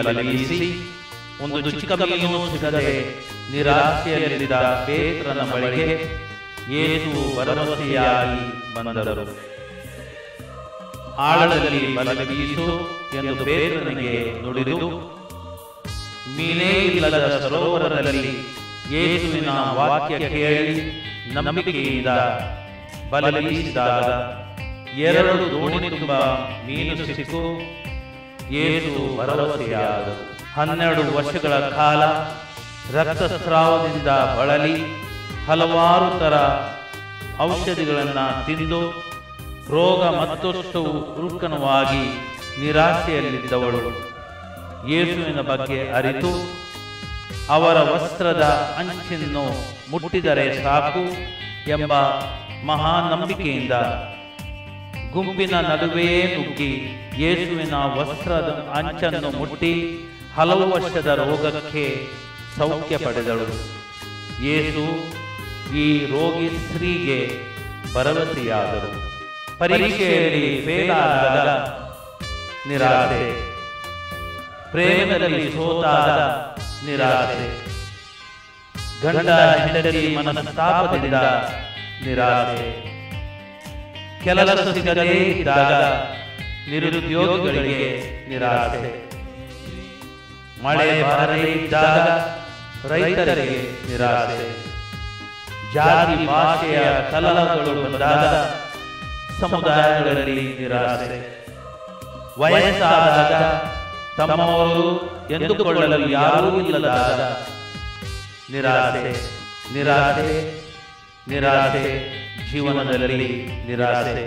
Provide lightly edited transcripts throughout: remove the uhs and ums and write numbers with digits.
ಬಲವೀಸಿ ಒಂದು ಚಿಕ್ಕ ಮೀನು ಸಿಗದೆ ನಿರಾಶೆಯಲ್ಲಿದ್ದ ಪೇತ್ರನ ಬಳಿಗೆ ಯೇಸು ಭರವಸೆಯಾಗಿ ಬಂದರು. ಆಳದಲ್ಲಿ ಬಲವೀಸು ಎಂದು ಪೇತ್ರನಿಗೆ ನುಡಿದು ಮೀನೇ ಇಲ್ಲದ ಸರೋವರದಲ್ಲಿ ಯೇಸುವಿನ ವಾಕ್ಯ ಕೇಳಿ ನಂಬಿಕೆಯಿಂದ ಬಲವೀಸಿದಾಗ 2 ದೋಣಿ ತುಂಬ ಮೀನು ಸಿಕ್ಕು ಯೇಸು ಭರವಸೆಯಾದರು. 12 ವರ್ಷಗಳ ಕಾಲ ರಕ್ತಸ್ರಾವದಿಂದ ಬಳಲಿ ಹಲವಾರು ಥರ ಔಷಧಿಗಳನ್ನು ತಿಂದು ರೋಗ ಮತ್ತಷ್ಟು ಉರುಕನವಾಗಿ ನಿರಾಶೆಯಲ್ಲಿದ್ದವಳು ಯೇಸುವಿನ ಬಗ್ಗೆ ಅರಿತು ಅವರ ವಸ್ತ್ರದ ಅಂಚನ್ನು ಮುಟ್ಟಿದರೆ ಸಾಕು ಎಂಬ ಮಹಾನಂಬಿಕೆಯಿಂದ ಗುಂಪಿನ ನಡುವೆಯೇ ನುಗ್ಗಿ ಯೇಸುವಿನ ವಸ್ತ್ರದ ಅಂಚನ್ನು ಮುಟ್ಟಿ ಹಲವು ವರ್ಷದ ರೋಗಕ್ಕೆ ಸೌಖ್ಯ ಪಡೆದಳು. ಯೇಸು ಈ ರೋಗಿ ಸ್ತ್ರೀಗೆ ಭರವಸೆಯಾದರು. ಪರೀಕ್ಷೆಯಲ್ಲಿ ಫೇಲಾದಾಗ ನಿರಾಶೆ, ಪ್ರೇಮದಲ್ಲಿ ಸೋತಾಗ ನಿರಾಶೆ, ಗಂಡ ಹೆಂಡತಿ ಮನಸ್ತಾಪದಿಂದ ನಿರಾಶೆ, ಕೆಲಸ ಸಿಗದೇ ಇದ್ದಾಗ ನಿರುದ್ಯೋಗಿಗಳಿಗೆ ನಿರಾಶೆ, ಮಳೆ ಬಾರದೇ ಇದ್ದಾಗ ರೈತರಿಗೆ ನಿರಾಶೆ, ಜಾತಿ ಭಾಷೆಯ ಕಲಹಗಳು ಬಂದಾಗ ಸಮುದಾಯಗಳಲ್ಲಿ ನಿರಾಶೆ, ವಯಸ್ಸಾದಾಗ ತಮ್ಮವರು ಎಂದುಕೊಳ್ಳಲು ಯಾರೂ ಇಲ್ಲದಾಗ ನಿರಾಶೆ, ನಿರಾಶೆ, ನಿರಾಶೆ, ಜೀವನದಲ್ಲಿ ನಿರಾಶೆ,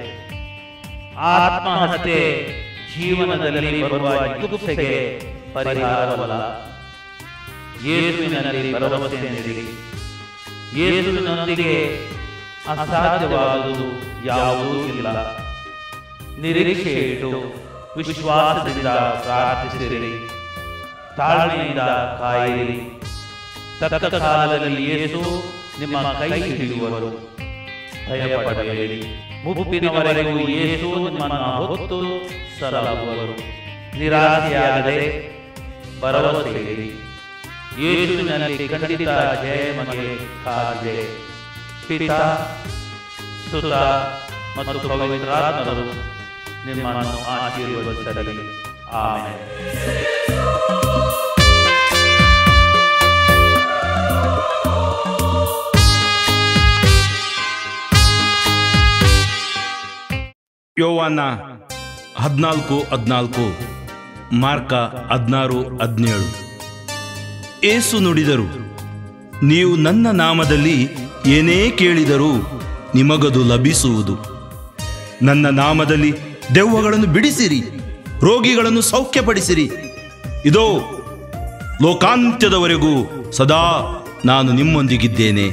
ಆತ್ಮಹತ್ಯೆ ಜೀವನದಲ್ಲಿ ಬರುವ ಜಿಗುಪ್ಸೆಗೆ ಪರಿಹಾರವಲ್ಲ. ಯೇಸುವಿನಲ್ಲಿ ಭರವಸೆ ನೀಡಿ. ಯೇಸುವಿನೊಂದಿಗೆ ಅಸಾಧ್ಯವಾದುದು ಯಾವುದೂ ಇಲ್ಲ. ನಿರೀಕ್ಷೆ ಇಟ್ಟು ವಿಶ್ವಾಸದಿಂದ ಪ್ರಾರ್ಥಿಸಿರಿ, ತಾಳ್ಮೆಯಿಂದ ಕಾಯಿರಿ. ತಕ್ಕ ಕಾಲದಲ್ಲಿ ಯೇಸು ನಿಮ್ಮ ಕೈ ಹಿಡಿಯುವರು. ಭಯಪಡಬೇಡಿ. ಮುಪ್ಪಿನವರೆಗೂ ಯೇಸು ನಿಮ್ಮನ್ನು ಹೊತ್ತು ಸಲಹುವರು. ನಿರಾಶೆಯಾಗದೆ ಭರವಸೆಯಿರಿ. ಯೇಸುವಿನಲ್ಲಿ ಖಂಡಿತ ಜಯ ನಿಮಗೆ ಕಾದಿದೆ. ಪಿತಾ, ಸುತ ಮತ್ತು ಪವಿತ್ರಾತ್ಮರು ನಿಮ್ಮನ್ನು ಆಶೀರ್ವದಿಸಲಿ. ಆಮೆನ್. ಯೋವಾನ 14:14, ಮಾರ್ಕ 16:17. ಏಸು ನುಡಿದರು, ನೀವು ನನ್ನ ನಾಮದಲ್ಲಿ ಏನೇ ಕೇಳಿದರೂ ನಿಮಗದು ಲಭಿಸುವುದು. ನನ್ನ ನಾಮದಲ್ಲಿ ದೆವ್ವಗಳನ್ನು ಬಿಡಿಸಿರಿ, ರೋಗಿಗಳನ್ನು ಸೌಖ್ಯಪಡಿಸಿರಿ. ಇದೋ ಲೋಕಾಂತ್ಯದವರೆಗೂ ಸದಾ ನಾನು ನಿಮ್ಮೊಂದಿಗಿದ್ದೇನೆ.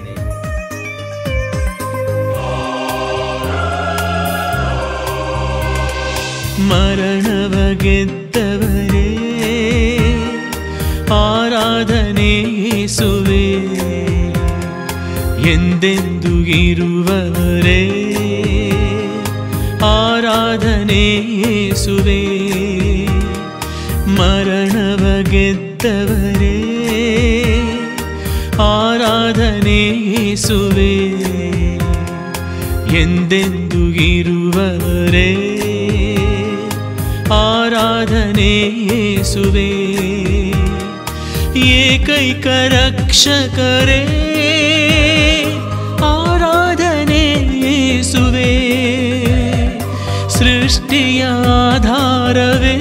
ಮರಣವ ಗೆದ್ದವರೇ, ಆರಾಧನೆ ಯೇಸುವೇ. ಎಂದೆಂದು ಇರುವವರೇ, ಆರಾಧನೆ ಯೇಸುವೇ. ಮರಣವ ಗೆದ್ದವರೇ, ಆರಾಧನೆ ಯೇಸುವೇ. ಎಂದೆಂದು ಇರುವವರೇ, ಆರಾಧನೆ ಯೇಸುವೇ. ಏಕೈಕ ರಕ್ಷಕರೇ, ಆರಾಧನೆ ಯೇಸುವೇ. ಸೃಷ್ಟಿಯ ಆಧಾರವೇ,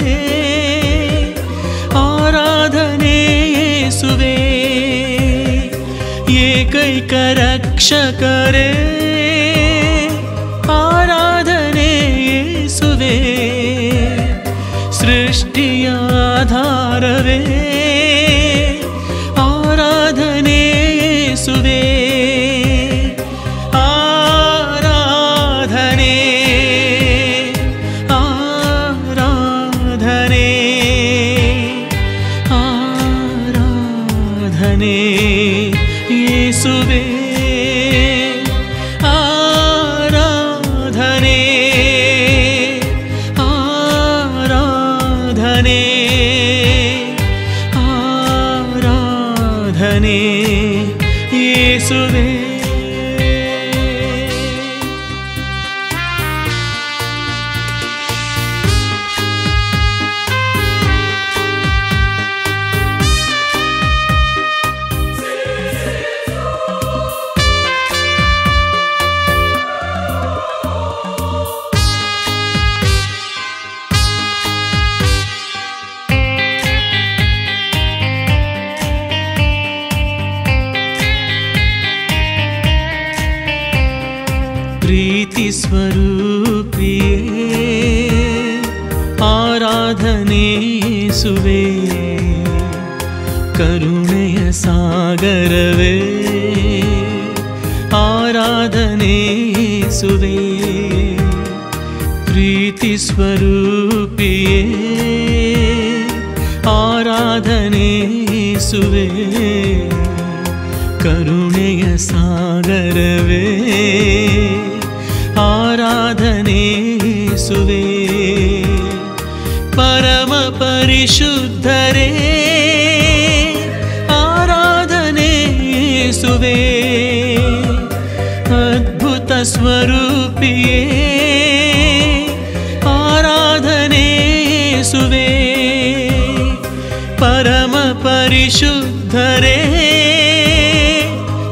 ಆರಾಧನೆ ಯೇಸುವೇ. ಏಕೈಕ ರಕ್ಷಕರೇ, ಆರಾಧನೆ ಯೇಸುವೇ. ಸೃಷ್ಟಿಯ ಆಧಾರವೇ, ಆರಾಧನೆ ಯೇಸುವೇ. ಆರಾಧನೆ, ಆರಾಧನೆ, ಆರಾಧನೆ ಯೇಸುವೇ. ಆರಾಧನೆ, ಆರಾಧನೆ, ಯೇಸುವೇ. ಪ್ರೀತಿ ಸ್ವರೂಪಿಯೇ ಆರಾಧನೆ ಯೇಸುವೇ. ಕರುಣೆಯ ಸಾಗರವೇ ಆರಾಧನೆ ಯೇಸುವೇ. ಪ್ರೀತಿ ಸ್ವರೂಪಿಯೇ ಆರಾಧನೆ ಯೇಸುವೇ. ಕರುಣೆಯ ಸಾಗರವೇ ಆರಾಧನೆ ಯೇಸುವೇ. ಪರಮ ಪರಿಶುದ್ಧರೇ ಆರಾಧನೆ ಯೇಸುವೇ. ಅದ್ಭುತ ಸ್ವರೂಪಿಯೇ ಆರಾಧನೆ ಯೇಸುವೇ. ಪರಮ ಪರಿಶುದ್ಧರೇ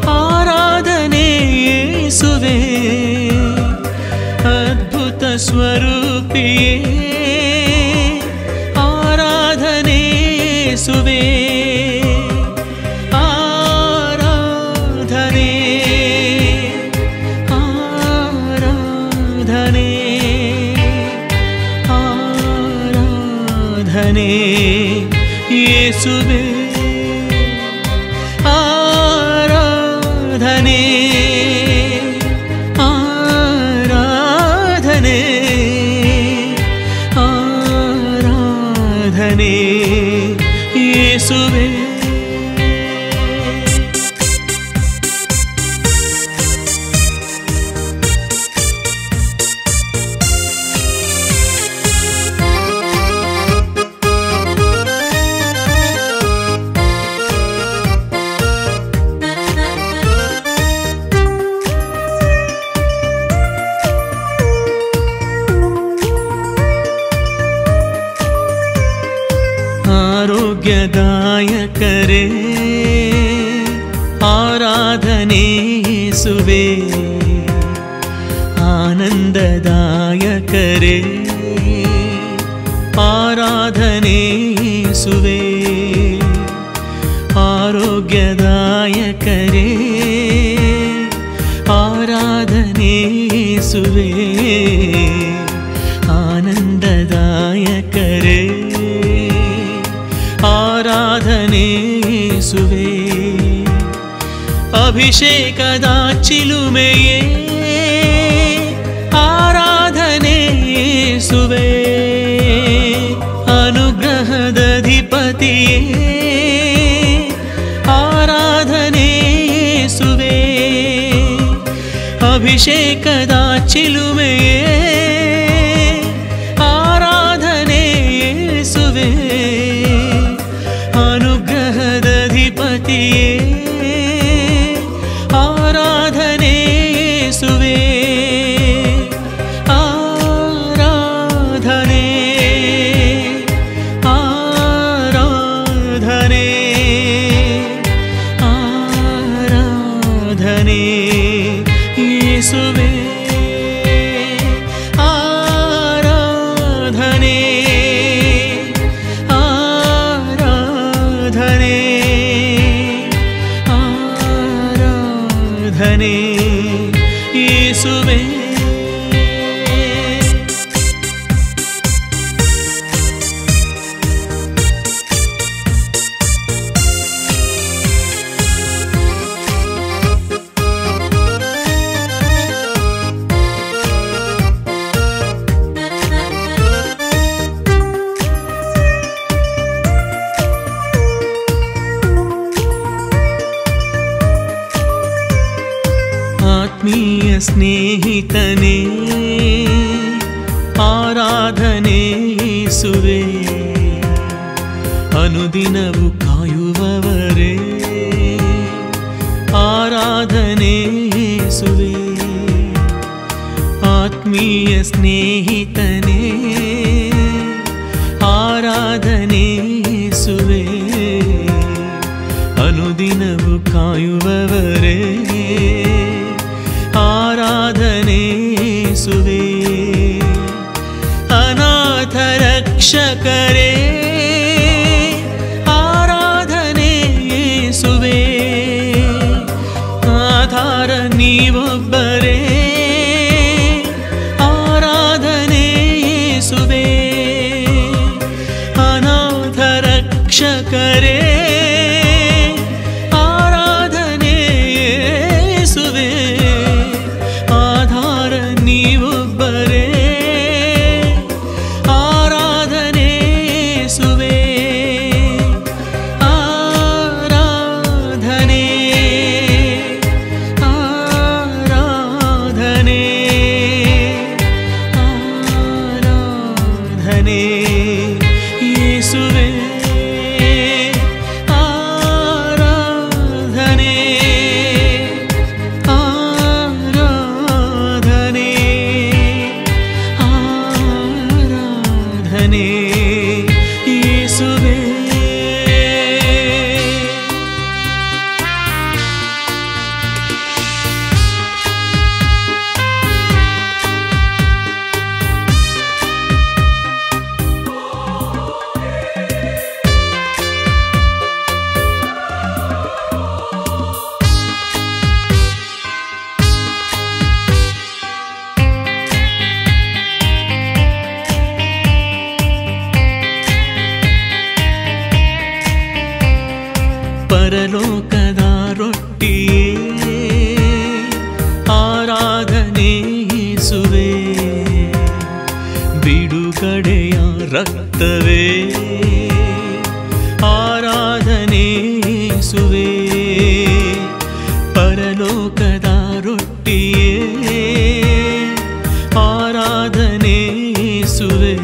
ಆರಾಧನೆ ಯೇಸುವೇ. ಅದ್ಭುತ ಸ್ವರೂಪಿಯೇ ಆರಾಧನೆ ಯೇಸುವೇ. ಆರಾಧನೆ ಆರಾಧನೆ ಆರಾಧನೆ ಯೇಸುವೇ. ಆರಾಧನೆ ಆರಾಧನೆ ಆರಾಧನೆ ಯೇಸುವೇ. ಆರೋಗ್ಯದಾಯಕರೇ ಆರಾಧನೆ ಯೇಸುವೇ. ಆನಂದದಾಯಕರೇ ಆರಾಧನೆ ಯೇಸುವೇ. ಆರೋಗ್ಯದಾಯಕರೇ ಆರಾಧನೆ ಯೇಸುವೇ. ಆನಂದದಾಯಕರೇ ಆರಾಧನೆ ಯೇಸುವೇ. ಅಭಿಷೇಕದ ಚಿಲುಮೆಯೇ ಆರಾಧನೆ ಯೇಸುವೇ. ಅನುಗ್ರಹದ ಅಧಿಪತಿಯೇ ಆರಾಧನೆ ಯೇಸುವೇ. ಅಭಿಷೇಕದ ಚಿಲುಮೆಯೇ ಆರಾಧನೆ ಯೇಸುವೇ. ಅನುಗ್ರಹದ ಅಧಿಪತಿಯೇ ಆರಾಧನೆ ಯೇಸುವೇ. ಆರಾಧನೆ ಆರಾಧನೆ ಆರಾಧನೆ ಯೇಸುವೇ. ಆರಾಧನೆ ಆರಾಧನೆ ಆರಾಧನೆ ಯೇಸುವೇ. ಆತ್ಮೀಯ ಸ್ನೇಹಿತನೇ ಆರಾಧನೆ ಯೇಸುವೇ. ಅನುದಿನವು ಕಾಯುವವರೇ ಆರಾಧನೆ ಯೇಸುವೇ, ಆತ್ಮೀಯ ಸ್ನೇಹಿತನೇ ಆರಾಧನೆ ಯೇಸುವೇ, ಅನುದಿನವೂ ಕಾಯುವವರೇ ಆರಾಧನೆ ಯೇಸುವೇ, ಅನಾಥ ರಕ್ಷಕರೇ ಆರಾಧನೆ ಯೇಸುವೇ, ಆಧಾರ ನೀವೊಬ್ಬರೇ ಆರಾಧನೆ ಯೇಸುವೇ, ಅನಾಥ ರಕ್ಷಕರೇ ಆರಾಧನೆ ಯೇಸುವೇ, ಆಧಾರ ನೀವೊಬ್ಬರೇ ಆರಾಧನೆ ಯೇಸುವೇ, ಆರಾಧನೆ ಆರಾಧನೆ ಆರಾಧನೆ ಯೇಸುವೇ, ಆರಾಧನೆ ಆರಾಧನೆ ಆರಾಧನೆ ಯೇಸುವೇ. ಪರಲೋಕದ ರೊಟ್ಟಿಯೇ ಆರಾಧನೆ ಯೇಸುವೇ, ಬಿಡುಗಡೆಯ ರಕ್ತವೇ ಆರಾಧನೆ ಯೇಸುವೇ, ಪರಲೋಕದ ರೊಟ್ಟಿಯೇ ಆರಾಧನೆ ಯೇಸುವೇ,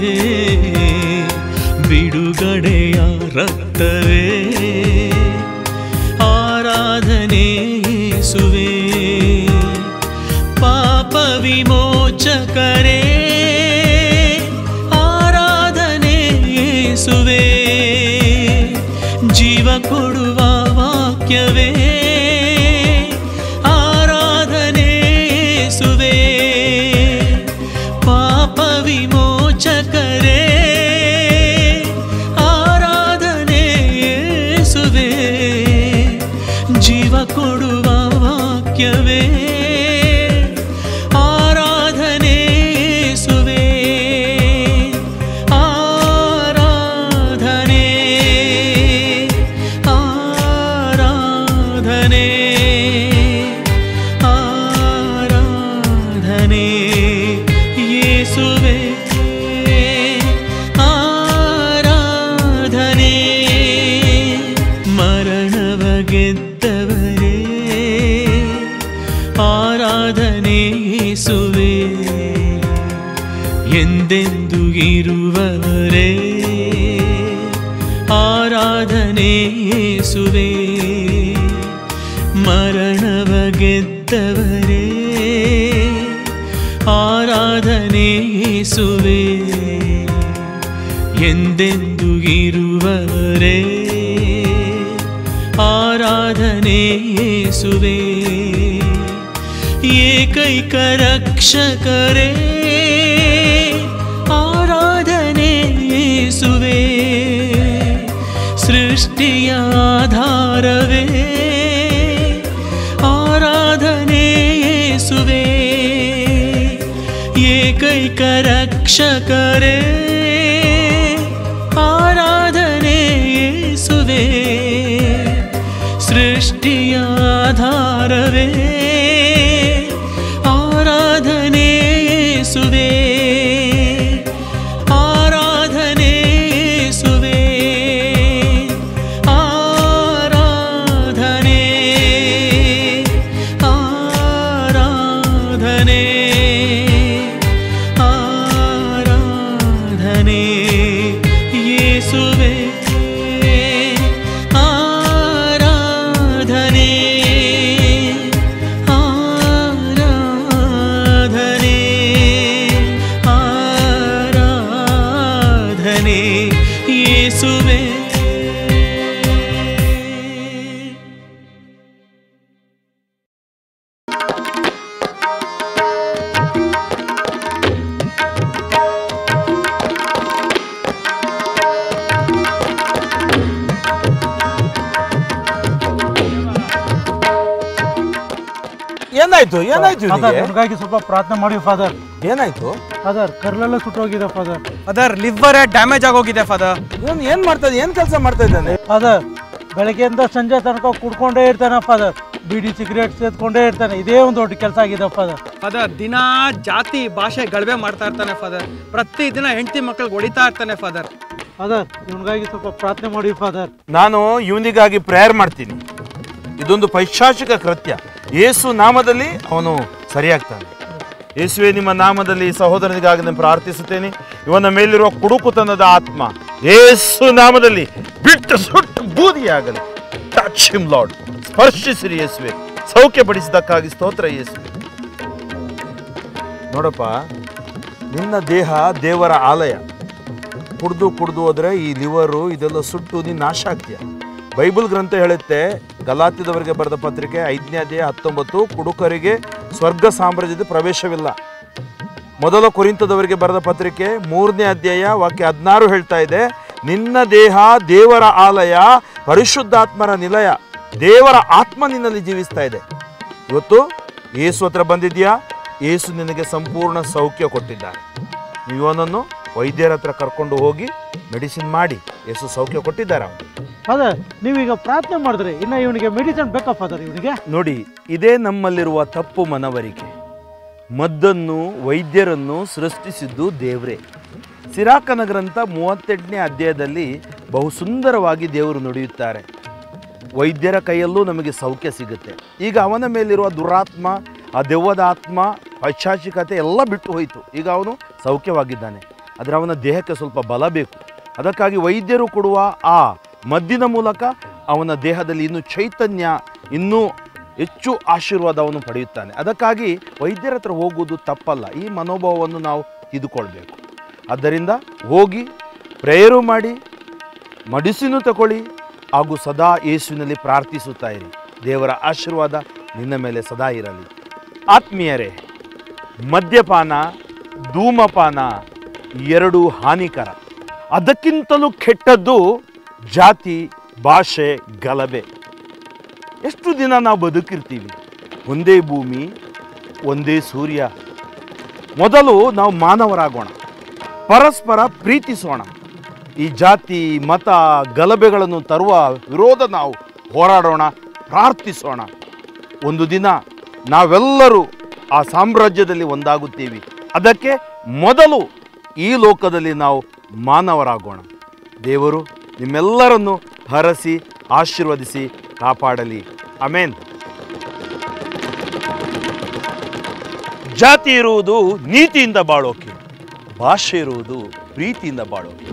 ಬಿಡುಗಡೆಯ ರಕ್ತವೇ ಆರಾಧನೆ ಯೇಸುವೇ, ಪಾಪ ವಿಮೋಚಕರೇ ಆರಾಧನೆ ಯೇಸುವೇ, ಜೀವ ಕೊಡುವ ವಾಕ್ಯವೇ ಆರಾಧನೆ ಯೇಸುವೇ, ಪಾಪ ವಿಮೋಚಕರೇ ಆರಾಧನೆ ಯೇಸುವೇ, ಜೀವ ಕೊಡುವ ವಾಕ್ಯವೇ ಆರಾಧನೆ ಯೇಸುವೇ, ಆರಾಧನೆ ಆರಾಧನೆ ಆರಾಧನೆ ಯೇಸುವೇ, ಆರಾಧನೆ ಮರಣವ ಗೆದ್ದವರೇ ಆರಾಧನೆ ಯೇಸುವೇ, ಎಂದೆಂದು ಇರುವವರೇ ಆರಾಧನೆ ಯೇಸುವೇ, ಮರಣವ ಗೆದ್ದವರೇ ಆರಾಧನೆ ಯೇಸುವೇ, ಎಂದೆಂದು ಇರುವವರೇ ಆರಾಧನೆ ಯೇಸುವೇ, ಏಕೈಕ ರಕ್ಷಕರೇ ಆರಾಧನೆ ಯೇಸುವೇ, ಸೃಷ್ಟಿಯ ಆಧಾರವೇ ಆರಾಧನೆ ಯೇಸುವೇ, ಏಕೈಕ ರಕ್ಷಕರೇ ಆರಾಧನೆ ಯೇಸುವೇ, ಸೃಷ್ಟಿಯ ಆಧಾರವೇ ಆರಾಧನೆ ಯೇಸುವೇ, ಆರಾಧನೆ ಯೇಸುವೇ, ಆರಾಧನೆ ಆರಾಧನೆ ಆರಾಧನೆ ಯೇಸುವೇ, ಆರಾಧನೆ ಏನಾಯ್ತು ಏನಾಯ್ತು ನನಗಾಗಿ ಸ್ವಲ್ಪ ಪ್ರಾರ್ಥನೆ ಮಾಡಿ ಫಾದರ್. ಏನಾಯ್ತು ಫಾದರ್? ಕರ್ಲೆಲ್ಲ ಸುಟ್ಟೋಗಿದೆ ಫಾದರ್. ಫಾದರ್ ಲಿವರ್ ಡ್ಯಾಮೇಜ್ ಆಗೋಗಿದೆ ಫಾದರ್. ಇವನು ಏನ್ ಮಾಡ್ತಾ ಇದ್ದಾನೆ? ಏನ್ ಕೆಲಸ ಮಾಡ್ತಾ ಇದ್ದಾನೆ? ಫಾದರ್ ಬೆಳಗ್ಗೆಯಿಂದ ಸಂಜೆ ತನಕ ಕುಡ್ಕೊಂಡೇ ಇರ್ತಾನೆ ಫಾದರ್. ಬೀಡಿ ಸಿಗರೇಟ್ ಸೇದ್ಕೊಂಡೇ ಇರ್ತಾನೆ. ಇದೇ ಒಂದು ದೊಡ್ಡ ಕೆಲಸ ಆಗಿದೆ ಫಾದರ್. ಫಾದರ್ ದಿನ ಜಾತಿ ಭಾಷೆ ಗಲಭೆ ಮಾಡ್ತಾ ಇರ್ತಾನೆ ಫಾದರ್. ಪ್ರತಿ ದಿನ ಹೆಂಡತಿ ಮಕ್ಕಳಿಗೆ ಹೊಡಿತಾ ಇರ್ತಾನೆ ಫಾದರ್. ಫಾದರ್ ಇವನಿಗಾಗಿ ಸ್ವಲ್ಪ ಪ್ರಾರ್ಥನೆ ಮಾಡಿ ಫಾದರ್. ನಾನು ಇವನಿಗಾಗಿ ಪ್ರೇಯರ್ ಮಾಡ್ತೀನಿ. ಇದೊಂದು ಪೈಶಾಚಿಕ ಕೃತ್ಯ. ಯೇಸು ನಾಮದಲ್ಲಿ ಅವನು ಸರಿಯಾಗ್ತಾನೆ. ಯೇಸುವೆ, ನಿಮ್ಮ ನಾಮದಲ್ಲಿ ಸಹೋದರನಿಗಾಗಿ ನಾನು ಪ್ರಾರ್ಥಿಸುತ್ತೇನೆ. ಇವನ ಮೇಲಿರುವ ಕುಡುಕುತನದ ಆತ್ಮ ಯೇಸು ನಾಮದಲ್ಲಿ ಬಿಟ್ಟು ಸುಟ್ಟು ಬೂದಿಯಾಗಲಿ. Touch him lord. ಸ್ಪರ್ಶಿಸಿರಿ ಯೇಸುವೆ. ಸೌಖ್ಯಪಡಿಸಿದಕ್ಕಾಗಿ ಸ್ತೋತ್ರ ಯೇಸುವೆ. ನೋಡಪ್ಪ, ನಿನ್ನ ದೇಹ ದೇವರ ಆಲಯ. ಕುಡ್ದು ಹೋದ್ರೆ ಈ ಲಿವರು ಇದೆಲ್ಲ ಸುಟ್ಟು ನೀನು ನಾಶ ಆಗ್ತೀಯ. ಬೈಬಲ್ ಗ್ರಂಥ ಹೇಳುತ್ತೆ, ಗಲಾತ್ಯದವರಿಗೆ ಬರೆದ ಪತ್ರಿಕೆ 5ನೇ ಅಧ್ಯಾಯ 19, ಕುಡುಕರಿಗೆ ಸ್ವರ್ಗ ಸಾಮ್ರಾಜ್ಯದ ಪ್ರವೇಶವಿಲ್ಲ. ಮೊದಲ ಕೊರಿಂಥದವರಿಗೆ ಬರೆದ ಪತ್ರಿಕೆ 3ನೇ ಅಧ್ಯಾಯ ವಾಕ್ಯ 16 ಹೇಳ್ತಾ ಇದೆ, ನಿನ್ನ ದೇಹ ದೇವರ ಆಲಯ, ಪರಿಶುದ್ಧಾತ್ಮರ ನಿಲಯ. ದೇವರ ಆತ್ಮ ನಿನ್ನಲ್ಲಿ ಜೀವಿಸ್ತಾ ಇದೆ. ಇವತ್ತು ಯೇಸು ಹತ್ರ ಬಂದಿದ್ಯಾ? ಯೇಸು ನಿನಗೆ ಸಂಪೂರ್ಣ ಸೌಖ್ಯ ಕೊಟ್ಟಿದ್ದಾರೆ. ನೀವು ಇವನನ್ನು ವೈದ್ಯರ ಹತ್ರ ಕರ್ಕೊಂಡು ಹೋಗಿ ಮೆಡಿಸಿನ್ ಮಾಡಿ. ಯೇಸು ಸೌಖ್ಯ ಕೊಟ್ಟಿದ್ದಾರೆ ಅವನು. ಫಾದರ್ ನೀವೀಗ ಪ್ರಾರ್ಥನೆ ಮಾಡಿದ್ರೆ ಇನ್ನು ಇವನಿಗೆ ಮೆಡಿಸಿನ್ ಬೇಕಾ ಫಾದರ್? ಇವನಿಗೆ ನೋಡಿ, ಇದೇ ನಮ್ಮಲ್ಲಿರುವ ತಪ್ಪು ಮನವರಿಕೆ. ಮದ್ದನ್ನು ವೈದ್ಯರನ್ನು ಸೃಷ್ಟಿಸಿದ್ದು ದೇವರೇ. ಸಿರಾಕನ ಗ್ರಂಥ 38ನೇ ಅಧ್ಯಾಯದಲ್ಲಿ ಬಹು ಸುಂದರವಾಗಿ ದೇವರು ನುಡಿಯುತ್ತಾರೆ. ವೈದ್ಯರ ಕೈಯಲ್ಲೂ ನಮಗೆ ಸೌಖ್ಯ ಸಿಗುತ್ತೆ. ಈಗ ಅವನ ಮೇಲಿರುವ ದುರಾತ್ಮ, ಆ ದೆವ್ವದ ಆತ್ಮ, ಪೈಶಾಚಿಕತೆ ಎಲ್ಲ ಬಿಟ್ಟು ಹೋಯಿತು. ಈಗ ಅವನು ಸೌಖ್ಯವಾಗಿದ್ದಾನೆ. ಆದರೆ ಅವನ ದೇಹಕ್ಕೆ ಸ್ವಲ್ಪ ಬಲ ಬೇಕು. ಅದಕ್ಕಾಗಿ ವೈದ್ಯರು ಕೊಡುವ ಆ ಮದ್ದಿನ ಮೂಲಕ ಅವನ ದೇಹದಲ್ಲಿ ಇನ್ನೂ ಚೈತನ್ಯ, ಇನ್ನೂ ಹೆಚ್ಚು ಆಶೀರ್ವಾದ ಅವನು ಪಡೆಯುತ್ತಾನೆ. ಅದಕ್ಕಾಗಿ ವೈದ್ಯರ ಹತ್ರ ಹೋಗುವುದು ತಪ್ಪಲ್ಲ. ಈ ಮನೋಭಾವವನ್ನು ನಾವು ತಿದ್ದುಕೊಳ್ಬೇಕು. ಆದ್ದರಿಂದ ಹೋಗಿ ಪ್ರೇಯರು ಮಾಡಿ, ಮೆಡಿಸಿನು ತಗೊಳ್ಳಿ, ಹಾಗೂ ಸದಾ ಯೇಸುವಿನಲ್ಲಿ ಪ್ರಾರ್ಥಿಸುತ್ತಾ ಇರಿ. ದೇವರ ಆಶೀರ್ವಾದ ನಿನ್ನ ಮೇಲೆ ಸದಾ ಇರಲಿ. ಆತ್ಮೀಯರೇ, ಮದ್ಯಪಾನ, ಧೂಮಪಾನ ಎರಡೂ ಹಾನಿಕರ. ಅದಕ್ಕಿಂತಲೂ ಕೆಟ್ಟದ್ದು ಜಾತಿ, ಭಾಷೆ, ಗಲಭೆ. ಎಷ್ಟು ದಿನ ನಾವು ಬದುಕಿರ್ತೀವಿ? ಒಂದೇ ಭೂಮಿ, ಒಂದೇ ಸೂರ್ಯ. ಮೊದಲು ನಾವು ಮಾನವರಾಗೋಣ, ಪರಸ್ಪರ ಪ್ರೀತಿಸೋಣ. ಈ ಜಾತಿ, ಮತ, ಗಲಭೆಗಳನ್ನು ತರುವ ವಿರೋಧ ನಾವು ಹೋರಾಡೋಣ, ಪ್ರಾರ್ಥಿಸೋಣ. ಒಂದು ದಿನ ನಾವೆಲ್ಲರೂ ಆ ಸಾಮ್ರಾಜ್ಯದಲ್ಲಿ ಒಂದಾಗುತ್ತೀವಿ. ಅದಕ್ಕೆ ಮೊದಲು ಈ ಲೋಕದಲ್ಲಿ ನಾವು ಮಾನವರಾಗೋಣ. ದೇವರು ನಿಮ್ಮೆಲ್ಲರನ್ನು ಹರಸಿ ಆಶೀರ್ವದಿಸಿ ಕಾಪಾಡಲಿ. ಆಮೆನ್. ಜಾತಿ ಇರುವುದು ನೀತಿಯಿಂದ ಬಾಳೋಕೆ, ಭಾಷೆ ಇರುವುದು ಪ್ರೀತಿಯಿಂದ ಬಾಳೋಕೆ.